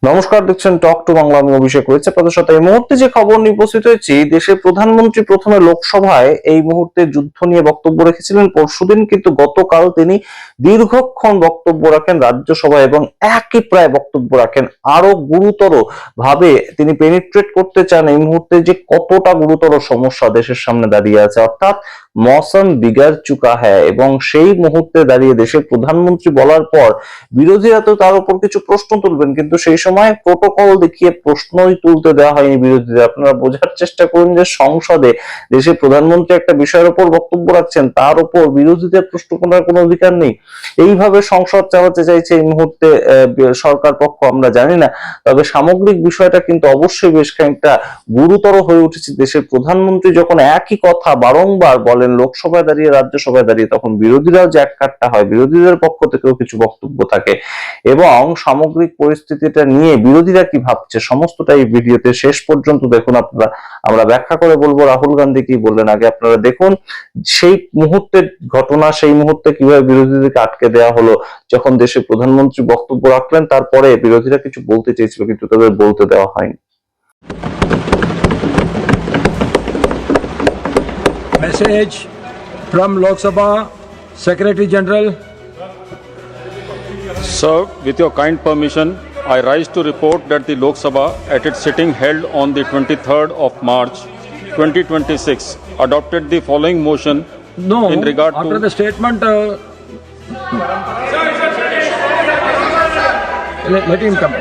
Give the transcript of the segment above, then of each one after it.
নমস্কার, দেখছেন talk to Bangla. আমি অভিষেক রয়েছে আপনাদের সাথে। এই মুহূর্তে যে খবর নিয়ে উপস্থিত হয়েছি, দেশের প্রধানমন্ত্রী প্রথমে লোকসভায় এই মুহূর্তে যুদ্ধ নিয়ে বক্তব্য রেখেছিলেন পরশুদিন, কিন্তু গতকাল তিনি দীর্ঘক্ষণ বক্তব্য রাখেন রাজ্যসভায় এবং একই প্রায় বক্তব্য রাখেন। আরো গুরুতর ভাবে তিনি পেনিট্রেট করতে চান এই মুহূর্তে যে কতটা গুরুতর সমস্যা দেশের সামনে দাঁড়িয়ে আছে, অর্থাৎ মৌসম বিগড় চুকা হ্যায়। এবং সেই মুহূর্তে দাঁড়িয়ে দেশের প্রধানমন্ত্রী বলার পর বিরোধীরা তো তার উপর কিছু প্রশ্ন তুলবেন, কিন্তু সেই সময় প্রোটোকল দেখিয়ে প্রশ্নই তুলতে দেওয়া হয়নি বিরোধীদের। আপনারা বোঝার চেষ্টা করুন যে সংসদে দেশের প্রধানমন্ত্রী একটা বিষয়ের উপর বক্তব্য রাখছেন, তার উপর বিরোধীদের প্রশ্ন করার কোনো অধিকার নেই। এইভাবে সংসদ চালাতে চাইছে এই মুহূর্তে সরকার পক্ষ, আমরা জানি না। তবে সামগ্রিক বিষয়টা কিন্তু অবশ্যই বেশ খানিকটা গুরুতর হয়ে উঠেছে। দেশের প্রধানমন্ত্রী যখন একই কথা বারংবার বলেন লোকসভায় দাঁড়িয়ে, রাজ্যসভায় দাঁড়িয়ে, তখন বিরোধীরাও যে এককাট্টা হয়, বিরোধীদের পক্ষ থেকেও কিছু বক্তব্য থাকে। এবং সামগ্রিক পরিস্থিতিটা নিয়ে বিরোধীরা কি ভাবছে সমস্তটা এই ভিডিওতে শেষ পর্যন্ত দেখুন আপনারা। আমরা ব্যাখ্যা করে বলবো রাহুল গান্ধী কি বললেন। আগে আপনারা দেখুন সেই মুহূর্তের ঘটনা, সেই মুহূর্তে কিভাবে বিরোধীদেরকে আটকে দেওয়া হলো। যখন দেশের প্রধানমন্ত্রী বক্তব্য রাখলেন, তারপরে বিরোধীরা কিছু বলতে চেয়েছিল কিন্তু তাদের বলতে দেওয়া হয়নি। Message from Lok Sabha Secretary General. Sir, with your kind permission, I rise to report that the Lok Sabha, at its sitting held on the 23rd of March 2026, adopted the following motion No, in regard after to the statement, let him come.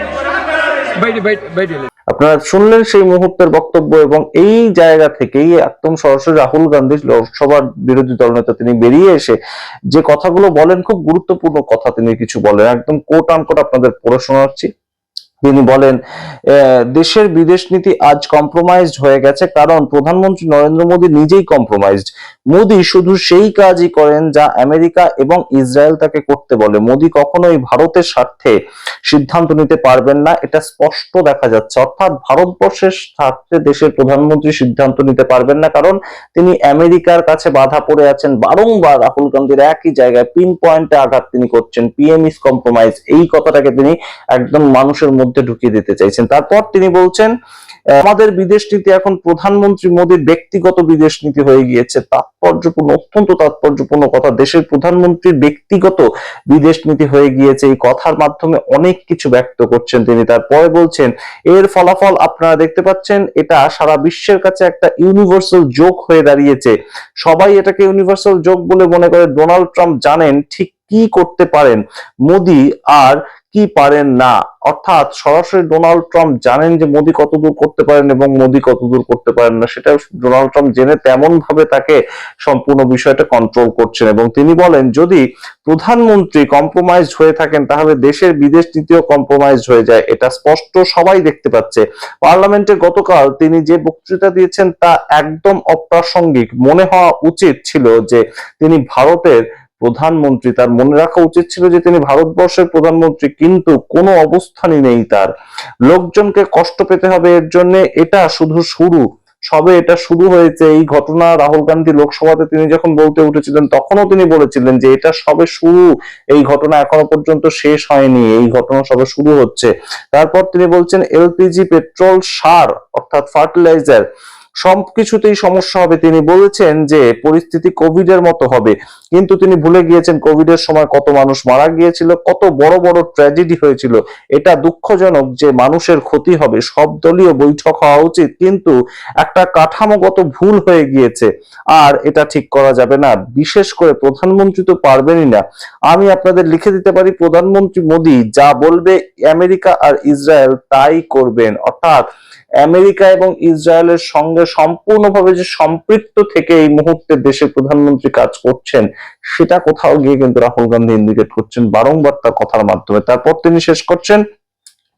Wait. আপনারা শুনলেন সেই মুহূর্তের বক্তব্য, এবং এই জায়গা থেকেই একদম সরাসরি রাহুল গান্ধী লোকসভার বিরোধী দলনেতা তিনি বেরিয়ে এসে যে কথাগুলো বলেন, খুব গুরুত্বপূর্ণ কথা তিনি কিছু বলেন, একদম কোট আনকোট আপনাদের পড়ে শোনাচ্ছি। তিনি বলেন দেশের বিদেশ নীতি আজ কম্প্রোমাইজড হয়ে গেছে, কারণ প্রধানমন্ত্রী নরেন্দ্র মোদী নিজেই কম্প্রোমাইজড। মোদী শুধু সেই কাজই করেন যা আমেরিকা এবং ইসরায়েল তাকে করতে বলে। মোদী কখনোই ভারতের স্বার্থে সিদ্ধান্ত নিতে পারবেন না, এটা স্পষ্ট দেখা যাচ্ছে। অর্থাৎ ভারতবর্ষের স্বার্থে দেশের প্রধানমন্ত্রী সিদ্ধান্ত নিতে পারবেন না, কারণ তিনি আমেরিকার কাছে বাধা পড়ে আছেন। বারংবার রাহুল গান্ধীর একই জায়গায় পিন পয়েন্টে আঘাত তিনি করছেন। পিএম ইজ কম্প্রোমাইজ, এই কথাটাকে তিনি একদম মানুষের মধ্যে ঢুকিয়ে দিতে চাইছেন। তারপর তিনি বলছেন আমাদের বিদেশ নীতি এখন প্রধানমন্ত্রী মোদীর ব্যক্তিগত বিদেশ নীতি হয়ে গিয়েছে। তাৎপর্যপূর্ণ, অত্যন্ত তাৎপর্যপূর্ণ কথা। দেশের প্রধানমন্ত্রীর ব্যক্তিগত বিদেশ নীতি হয়ে গিয়েছে, এই কথার মাধ্যমে অনেক কিছু ব্যক্ত করছেন তিনি। তারপরে বলছেন এর ফলাফল আপনারা দেখতে পাচ্ছেন, এটা সারা বিশ্বের কাছে একটা ইউনিভার্সাল জোক হয়ে দাঁড়িয়েছে। সবাই এটাকে ইউনিভার্সাল জোক বলে মনে করে। ডোনাল্ড ট্রাম্প জানেন ঠিক কি করতে পারেন মোদী আর কি পারেন না। অর্থাৎ সরাসরি ডোনাল্ড ট্রাম্প জানেন যে মোদী কতদূর করতে পারেন এবং মোদী কতদূর করতে পারেন না, সেটা ডোনাল্ড ট্রাম্প জেনে তেমন ভাবে তাকে সম্পূর্ণ বিষয়টা কন্ট্রোল করছেন। এবং তিনি বলেন যদি প্রধানমন্ত্রী কম্প্রোমাইজ হয়ে থাকেন, তাহলে দেশের বিদেশ নীতিও কম্প্রোমাইজ হয়ে যায়। এটা স্পষ্ট, সবাই দেখতে পাচ্ছে। পার্লামেন্টে গতকাল তিনি যে বক্তৃতা দিয়েছেন তা একদম অপ্রাসঙ্গিক। মনে হওয়া উচিত ছিল যে তিনি ভারতের প্রধানমন্ত্রী, তার মনে রাখা উচিত ছিল যে তিনি ভারতবর্ষের প্রধানমন্ত্রী, কিন্তু কোনো অবস্থানই নেই তার। লোকজনকে কষ্ট পেতে হবে এর জন্য, এটা শুধু শুরু, সবে এটা শুরু হয়েছে। এই ঘটনা রাহুল গান্ধী লোকসভাতে তিনি যখন বলতে উঠেছিলেন, তখনও তিনি বলেছিলেন যে এটা সবে শুরু, এই ঘটনা এখনো পর্যন্ত শেষ হয়নি, এই ঘটনা সবে শুরু হচ্ছে। তারপর তিনি বলছেন এলপিজি, পেট্রোল, সার অর্থাৎ ফার্টিলাইজার সবকিছুতেই সমস্যা হবে। তিনি বলেছেন যে পরিস্থিতি কোভিড এর মতো হবে, কিন্তু তিনি ভুলে গিয়েছেন কোভিড এর সময় কত মানুষ মারা গিয়েছিল, কত বড় বড় ট্র্যাজেডি হয়েছিল। এটা দুঃখজনক যে মানুষের ক্ষতি হবে। সব দলীয় বৈঠক হওয়া উচিত, কিন্তু একটা কাঠামোগত ভুল হয়ে গিয়েছে, আর এটা ঠিক করা যাবে না। বিশেষ করে প্রধানমন্ত্রী তো পারবেনই না। আমি আপনাদের লিখে দিতে পারি প্রধানমন্ত্রী মোদী যা বলবে আমেরিকা আর ইসরায়েল তাই করবেন। অর্থাৎ আমেরিকা এবং ইসরায়েলের সঙ্গে সম্পূর্ণভাবে যে সম্পৃক্ত থেকে এই মুহূর্তে দেশের প্রধানমন্ত্রী কাজ করছেন, সেটা কোথাও গিয়ে কিন্তু রাহুল গান্ধী ইন্ডিকেট করছেন বারংবার তার কথার মাধ্যমে। তারপর তিনি শেষ করছেন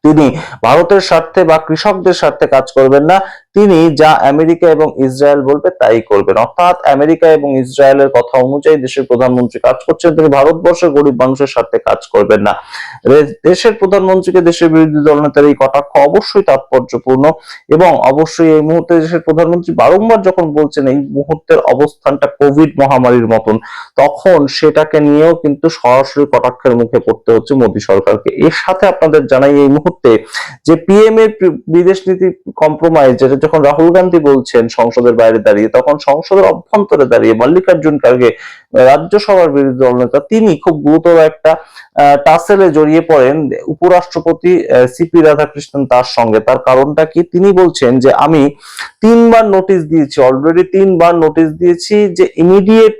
তিনি ভারতের স্বার্থে বা কৃষকদের স্বার্থে কাজ করবেন না, তিনি যা আমেরিকা এবং ইসরায়েল বলবে তাই করবেন, অর্থাৎ আমেরিকা এবং ইসরায়েলের কথা অনুযায়ী দেশের প্রধানমন্ত্রী কাজ করছেন, তিনি ভারতবর্ষের গরিব মানুষের স্বার্থে কাজ করবেন না। দেশের প্রধানমন্ত্রীকে দেশের বিরোধী দলনেতার এই কটাক্ষ অবশ্যই তাৎপর্যপূর্ণ, এবং অবশ্যই এই মুহূর্তে দেশের প্রধানমন্ত্রী বারংবার যখন বলছেন এই মুহূর্তের অবস্থানটা কোভিড মহামারীর মতন, তখন সেটাকে নিয়েও কিন্তু সরাসরি কটাক্ষের মুখে পড়তে হচ্ছে মোদী সরকারকে। এর সাথে আপনাদের জানাই এই মুহূর্তে যে পিএম এর বিদেশ নীতি কম্প্রোমাইজ, যেটা যখন রাহুল গান্ধী বলছেন সংসদের বাইরে দাঁড়িয়ে, তখন সংসদের অভ্যন্তরে দাঁড়িয়ে মল্লিকার্জুন খার্গে রাজ্যসভার বিরোধী দলনেতা তিনি খুব গুরুতর একটা টাসেলে জড়িয়ে পড়েন উপরাষ্ট্রপতি সিপি রাধাকৃষ্ণন তার সঙ্গে। তার কারণটা কি? তিনি বলছেন যে আমি 3বার নোটিশ দিয়েছি, অলরেডি 3বার নোটিশ দিয়েছি যে ইমিডিয়েট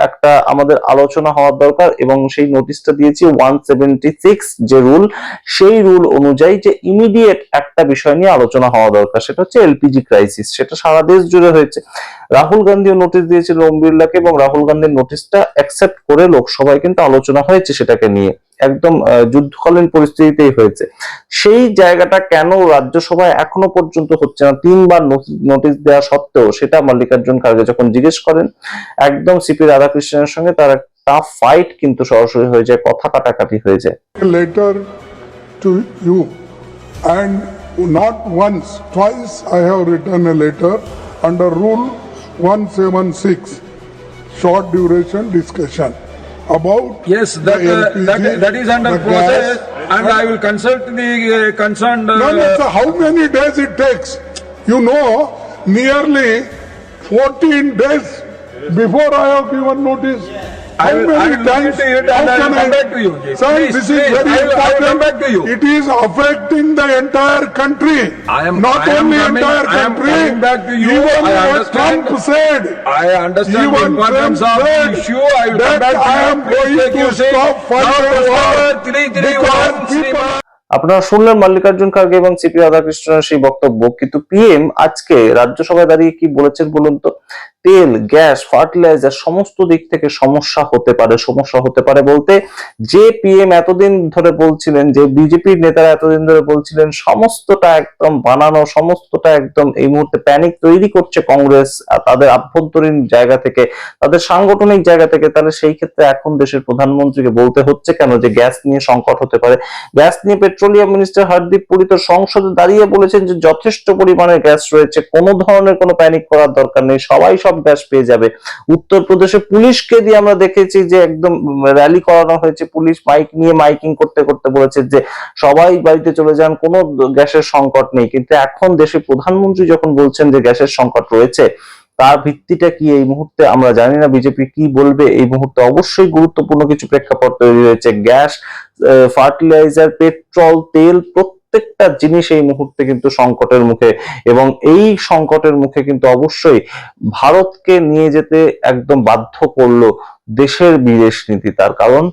একটা আমাদের আলোচনা হওয়ার দরকার, এবং সেই নোটিশটা দিয়েছি 176 যে রুল, সেই রুল অনুযায়ী যে ইমিডিয়েট একটা বিষয় নিয়ে আলোচনা হওয়া দরকার, সেটা হচ্ছে এলপিজি ক্রাইসিস। সেটা সারা দেশ জুড়ে হয়েছে। রাহুল গান্ধীও নোটিশ দিয়েছিল ওম বিড়লাকে, এবং রাহুল গান্ধীর নোটিশটা অ্যাকসেপ্ট করে লোকসভায় কিন্তু আলোচনা হয়েছে সেটাকে নিয়ে, একদম যুদ্ধকালীন পরিস্থিতিতেই হয়েছে। সেই জায়গাটা কেন রাজ্যসভায় এখনো পর্যন্ত হচ্ছে না 3বার নোটিশ দেওয়া সত্ত্বেও, সেটা মল্লিকার্জুন খার্গে যখন জিজ্ঞেস করেন, একদম সিপি রাধাকৃষ্ণনের সঙ্গে তার একটা ফাইট কিন্তু সরাসরি হয়ে যায়, কথা কাটাকাটি হয়ে যায়। Letter to you, and not once, twice I have written a letter under Rule 176, short duration discussion about Yes, the that LPG, that is under the process, gas. and I will consult the concerned. No, so how many days it takes? You know, nearly 14 days before I have given notice. I will look into it and I will come back to you. Sir, Please, this is please, very I will important. come back to you. It is affecting the entire country. I am not only entire I am country. coming back to you. Even I what understand. Trump said. I understand the Even importance Trump of the said issue. I will come that back to I you. am Please going take to your seat. stop fighting Now, war. because people. আপনারা শুনলেন মল্লিকার্জুন খার্গে এবং CP রাধাকৃষ্ণনের সেই বক্তব্য, কিন্তু PM আজকে রাজ্যসভায় দাঁড়িয়ে কি বলেছেন বলুন তো? তেল, গ্যাস, ফার্টিলাইজার সমস্ত দিক থেকে সমস্যা হতে পারে বলতে, যে পিএম এতদিন ধরে বলছিলেন, যে বিজেপির নেতারা এতদিন ধরে বলছিলেন সমস্তটা একদম বানানো, সমস্তটা একদম এই মুহূর্তে প্যানিক তৈরি করছে কংগ্রেস তাদের আভ্যন্তরীণ জায়গা থেকে, তাদের সাংগঠনিক জায়গা থেকে, তাহলে সেই ক্ষেত্রে এখন দেশের প্রধানমন্ত্রীকে বলতে হচ্ছে কেন যে গ্যাস নিয়ে সংকট হতে পারে? গ্যাস নিয়ে পেট্রোলিয়াম মিনিস্টার হরদীপ পুরী তো সংসদে দাঁড়িয়ে বলেছেন যে যথেষ্ট পরিমাণে গ্যাস রয়েছে, কোনো ধরনের কোনো প্যানিক করার দরকার নেই, সবাই সব গ্যাস পেয়ে যাবে। উত্তরপ্রদেশে পুলিশকে দিয়ে আমরা দেখেছি যে একদম র্যালি করানো হয়েছে, পুলিশ মাইক নিয়ে মাইকিং করতে করতে বলেছে যে সবাই বাড়িতে চলে যান, কোনো গ্যাসের সংকট নেই। কিন্তু এখন দেশের প্রধানমন্ত্রী যখন বলছেন যে গ্যাসের সংকট রয়েছে, তার ভিত্তিটা কি এই মুহূর্তে আমরা জানি না। বিজেপি কি বলবে এই মুহূর্তে? অবশ্যই গুরুত্বপূর্ণ কিছু প্রেক্ষাপট তৈরি হয়েছে। গ্যাস, ফার্টিলাইজার, পেট্রোল, তেল, প্রত্যেকটা জিনিস এই মুহূর্তে কিন্তু সংকটের মুখে, এবং এই সংকটের মুখে কিন্তু অবশ্যই ভারতকে নিয়ে যেতে একদম বাধ্য করলো দেশের বিদেশ নীতি। তার কারণ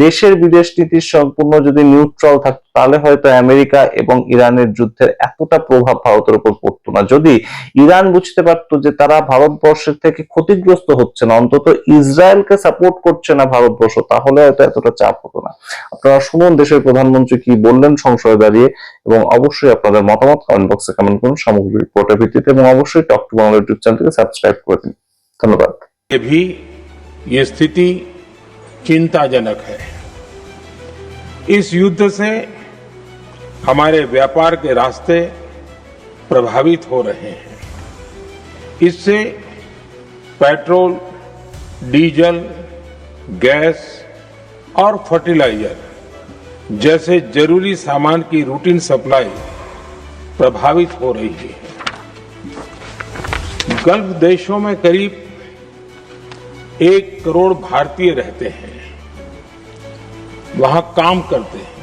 দেশের বিদেশ নীতি সম্পূর্ণ যদি নিউট্রাল থাকতো, তাহলে হয়তো আমেরিকা এবং ইরানের যুদ্ধের এতটা প্রভাব ভারতের উপর পড়তো না। যদি ইরান বুঝতে পারতো যে তারা ভারতবর্ষের থেকে ক্ষতিগ্রস্ত হচ্ছে না, অন্তত ইসরায়েলকে সাপোর্ট করছে না ভারতবর্ষ, তাহলে হয়তো এতটা চাপ হতো না। আপনারা শুনুন দেশের প্রধানমন্ত্রী কি বললেন সংসদে দাঁড়িয়ে, এবং অবশ্যই আপনাদের মতামত কমেন্ট বক্সে কমেন্ট করুন সামগ্রিক রিপোর্টের ভিত্তিতে, এবং অবশ্যই টক টু বাংলা ইউটিউব চ্যানেলকে সাবস্ক্রাইব করে দিন। ধন্যবাদ। ये स्थिति चिंताजनक है। इस युद्ध से हमारे व्यापार के रास्ते प्रभावित हो रहे हैं। इससे पेट्रोल, डीजल, गैस और फर्टिलाइजर जैसे जरूरी सामान की रूटीन सप्लाई प्रभावित हो रही है। गल्फ देशों में करीब 1 करोड़ भारतीय रहते हैं, वहां काम करते हैं।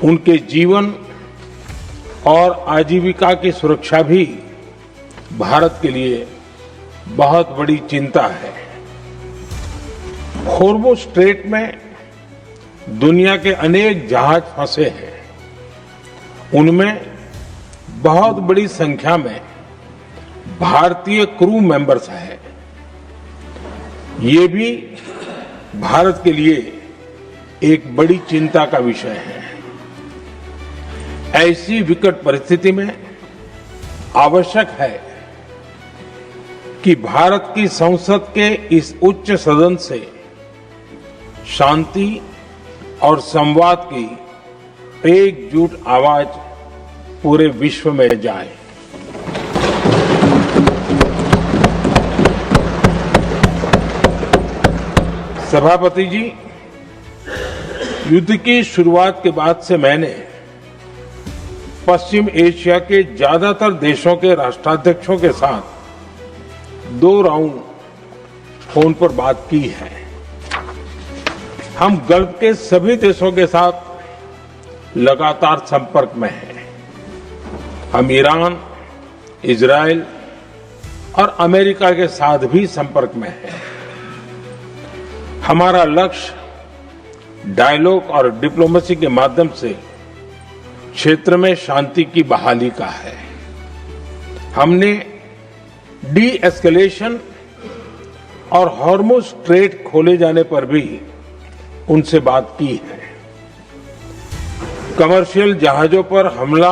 उनके जीवन और आजीविका की सुरक्षा भी भारत के लिए बहुत बड़ी चिंता है। होर्मुज स्ट्रेट में दुनिया के अनेक जहाज फंसे हैं, उनमें बहुत बड़ी संख्या में भारतीय क्रू मेंबर्स हैं। ये भी भारत के लिए एक बड़ी चिंता का विषय है। ऐसी विकट परिस्थिति में आवश्यक है कि भारत की संसद के इस उच्च सदन से शांति और संवाद की एकजुट आवाज पूरे विश्व में जाए। सभापति जी, युद्ध की शुरुआत के बाद से मैंने पश्चिम एशिया के ज्यादातर देशों के राष्ट्राध्यक्षों के साथ 2 राउंड फोन पर बात की है। हम गल्फ के सभी देशों के साथ लगातार संपर्क में हैं। हम ईरान, इजराइल और अमेरिका के साथ भी संपर्क में हैं। हमारा लक्ष्य डायलॉग और डिप्लोमेसी के माध्यम से क्षेत्र में शांति की बहाली का है। हमने डी एस्केलेशन और हॉर्मुज स्ट्रेट खोले जाने पर भी उनसे बात की है। कमर्शियल जहाजों पर हमला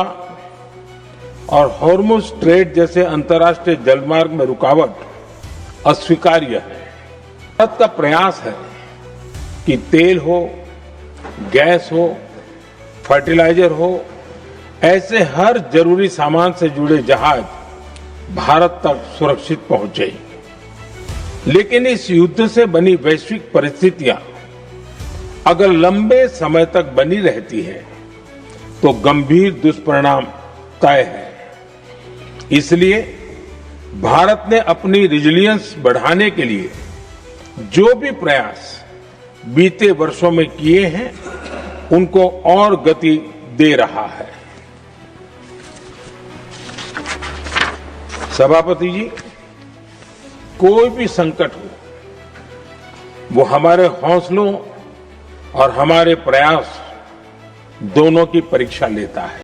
और हॉर्मुज स्ट्रेट जैसे अंतर्राष्ट्रीय जलमार्ग में रुकावट अस्वीकार्य है। भारत का प्रयास है कि तेल हो, गैस हो, फर्टिलाइजर हो, ऐसे हर जरूरी सामान से जुड़े जहाज भारत तक सुरक्षित पहुंचे। लेकिन इस युद्ध से बनी वैश्विक परिस्थितियां अगर लंबे समय तक बनी रहती है तो गंभीर दुष्परिणाम तय है। इसलिए भारत ने अपनी रेजिलियंस बढ़ाने के लिए जो भी प्रयास बीते वर्षों में किए हैं उनको और गति दे रहा है। सभापति जी, कोई भी संकट हो वो हमारे हौसलों और हमारे प्रयास दोनों की परीक्षा लेता है।